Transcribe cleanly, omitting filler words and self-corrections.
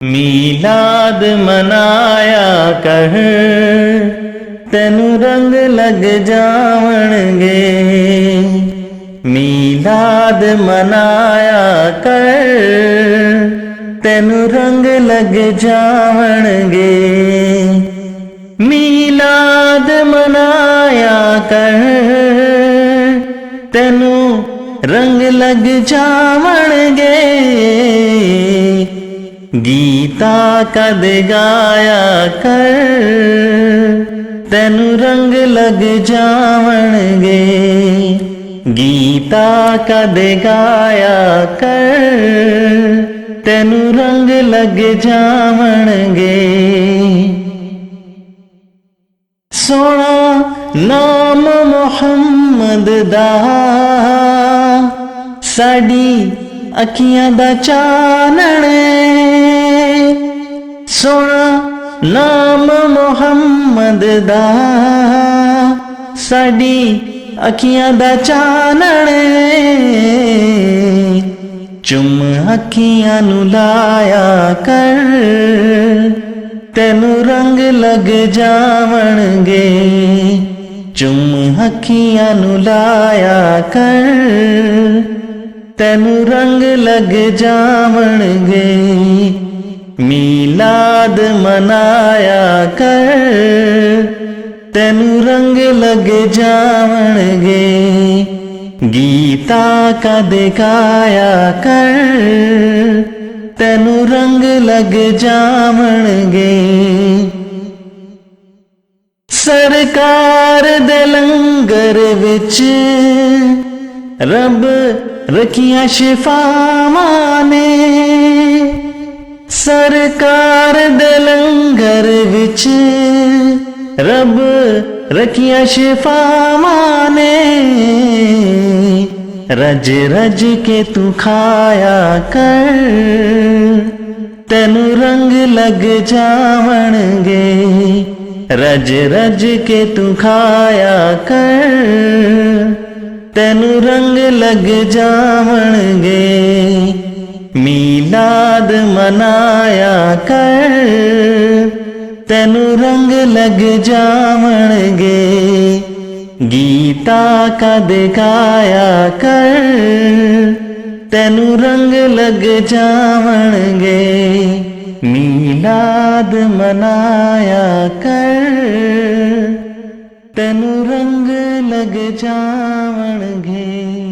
मीलाद मनाया कर, तेनू रंग लग जावणगे। मीलाद मनाया कर, तेनू रंग लग जावणगे। मीलाद मनाया कर, तेनू रंग लग जावणगे। गीता कद गाया कर, तेनू रंग लग जावणगे। गीता कद गाया कर, तेनू रंग लग जावणगे। सोना नाम मुहम्मद दा, साडी अखियां दा चानण। सोना नाम मुहम्मद दा, साडी अखियां दा चानण। चुम अखियां नू लाया कर, तेनू रंग लग जावणगे। चुम अखियां नू लाया कर, तेनू रंग लग जावणगे। मीलाद मनाया कर, तेनू रंग लग जावणगे। गीता कद गाया कर, तेनू रंग लग जावणगे। सरकार दे लंगर विच रब रखियां शिफावां ने। सरकार दे लंगर विच रब रखियां शिफावां ने। रज रज के तू खाया कर, तेनू रंग लग जावणगे। रज रज के तू खाया कर, तेनू रंग लग जावणगे। मीलाद मनाया कर, तेनू रंग लग जावणगे। गीता कद गाया कर, तेनू रंग लग जावणगे। मीलाद मनाया कर, तेनू रंग लग जावणगे।